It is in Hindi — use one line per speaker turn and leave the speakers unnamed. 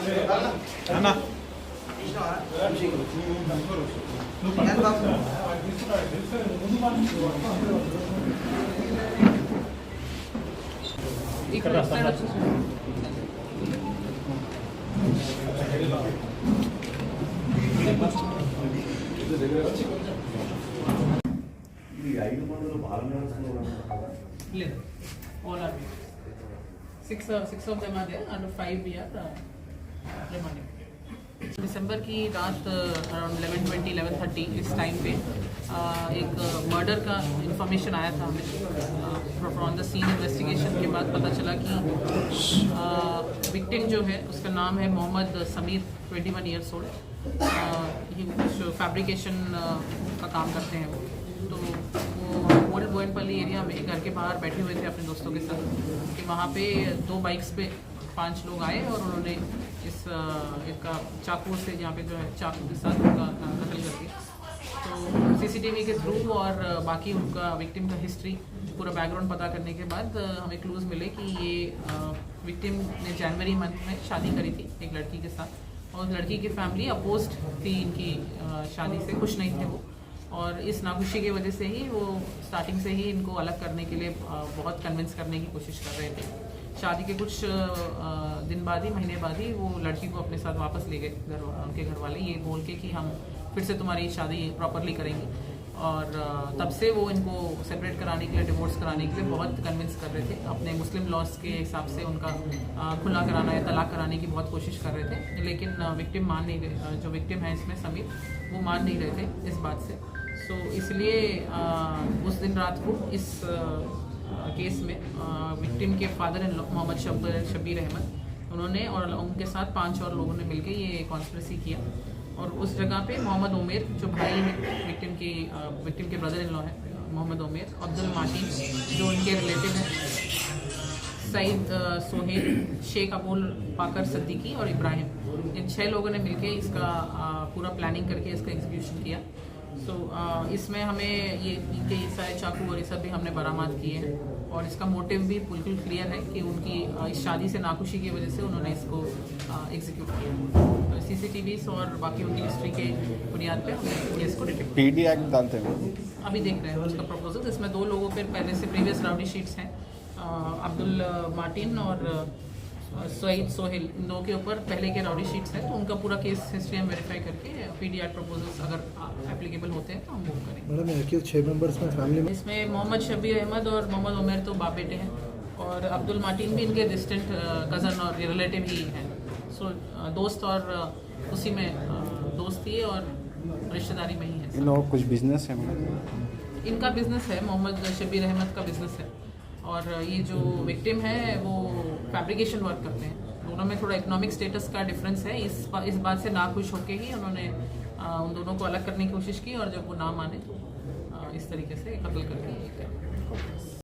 అన్న
ఇక్కడ లేదు all are six of them are there and 5 we are remaining. दिसंबर की रात अराउंड 11:20 11:30 इस टाइम पे एक मर्डर का इंफॉर्मेशन आया था हमें। फ्रॉम द सीन इन्वेस्टिगेशन के बाद पता चला कि विक्टिम जो है उसका नाम है मोहम्मद समीर 21 ईयर्स ओल्ड। ये कुछ फैब्रिकेशन का काम करते हैं वो। तो वो ओल्ड बोयनपल्ली एरिया में घर के बाहर बैठे हुए थे अपने दोस्तों के साथ कि वहाँ पे 2 बाइक्स पे 5 लोग आए और उन्होंने इस इनका चाकू से यहाँ पे जो है चाकू के साथ उनका कत्ल कर दिया। तो सीसीटीवी के थ्रू और बाकी उनका विक्टिम का हिस्ट्री पूरा बैकग्राउंड पता करने के बाद हमें क्लूज़ मिले कि ये विक्टिम ने जनवरी मंथ में शादी करी थी एक लड़की के साथ और लड़की की फैमिली अपोज्ड थी इनकी शादी से, खुश नहीं थे वो। और इस नाखुशी की वजह से ही वो स्टार्टिंग से ही इनको अलग करने के लिए बहुत कन्विंस करने की कोशिश कर रहे थे। शादी के कुछ दिन बाद ही, महीने बाद ही वो लड़की को अपने साथ वापस ले गए उनके घर वाले, ये बोल के कि हम फिर से तुम्हारी शादी प्रॉपरली करेंगे। और तब से वो इनको सेपरेट कराने के लिए, डिवोर्स कराने के लिए बहुत कन्विंस कर रहे थे। अपने मुस्लिम लॉज के हिसाब से उनका खुला कराना या तलाक कराने की बहुत कोशिश कर रहे थे, लेकिन विक्टिम मान नहीं रहे। जो विक्टिम है इसमें समीर, वो मान नहीं रहे थे इस बात से। सो इसलिए उस दिन रात को इस केस में विक्टिम के father in law Mohammad Shabir Ahmad, उन्होंने और उनके साथ 5 और लोगों ने मिलकर ये कॉन्स्पिरेसी किया। और उस जगह पे मोहम्मद उमेर जो भाई है विक्टिम के ब्रदर इन लॉ है, मोहम्मद उमेर, अब्दुल माटीन जो उनके रिलेटिव हैं, सईद सोहेल, शेख अबुल पाकर सिद्दीकी और इब्राहिम, इन 6 लोगों ने मिलकर इसका पूरा प्लानिंग करके इसका एग्जीक्यूशन किया। सो इसमें हमें ये इनके सारे चाकू और ये सब भी हमने बरामद किए हैं और इसका मोटिव भी बिल्कुल क्लियर है कि उनकी इस शादी से नाखुशी की वजह से उन्होंने इसको एग्जीक्यूट किया। तो सीसीटीवीज और बाकी उनकी हिस्ट्री के बुनियाद पे हमने केस को डिटेक्ट
पीडी एक्ट डालते हैं
अभी देख रहे हैं उसका प्रपोजल। इसमें 2 लोगों पे पहले से प्रीवियस राउडी शीट्स हैं, अब्दुल मार्टिन और सईद सोहेल, इन 2 के ऊपर पहले के राउडी शीट्स हैं। तो उनका पूरा केस हिस्ट्री हम वेरीफाई करके पीडी एक्ट प्रपोजल्स अगर एप्लीकेबल होते हैं तो हम मूव करेंगे।
मैडम एक्यूज 6 मेंबर्स में फैमिली में
इसमें मोहम्मद शबीर अहमद और मोहम्मद उमेर तो बाप बेटे हैं और अब्दुल मार्टिन भी इनके डिस्टेंट कज़न और रिलेटिव ही हैं। सो दोस्त और उसी में दोस्ती और रिश्तेदारी में ही है।
इन लोगों कुछ बिजनेस है?
इनका बिजनेस है, मोहम्मद शबीर अहमद का बिजनेस है और ये जो विक्टिम है वो फैब्रिकेशन वर्क करते हैं। दोनों में थोड़ा इकोनॉमिक स्टेटस का डिफरेंस है। इस बात से नाखुश होकर ही उन्होंने उन दोनों को अलग करने की कोशिश की और जब वो ना माने तो इस तरीके से कत्ल करके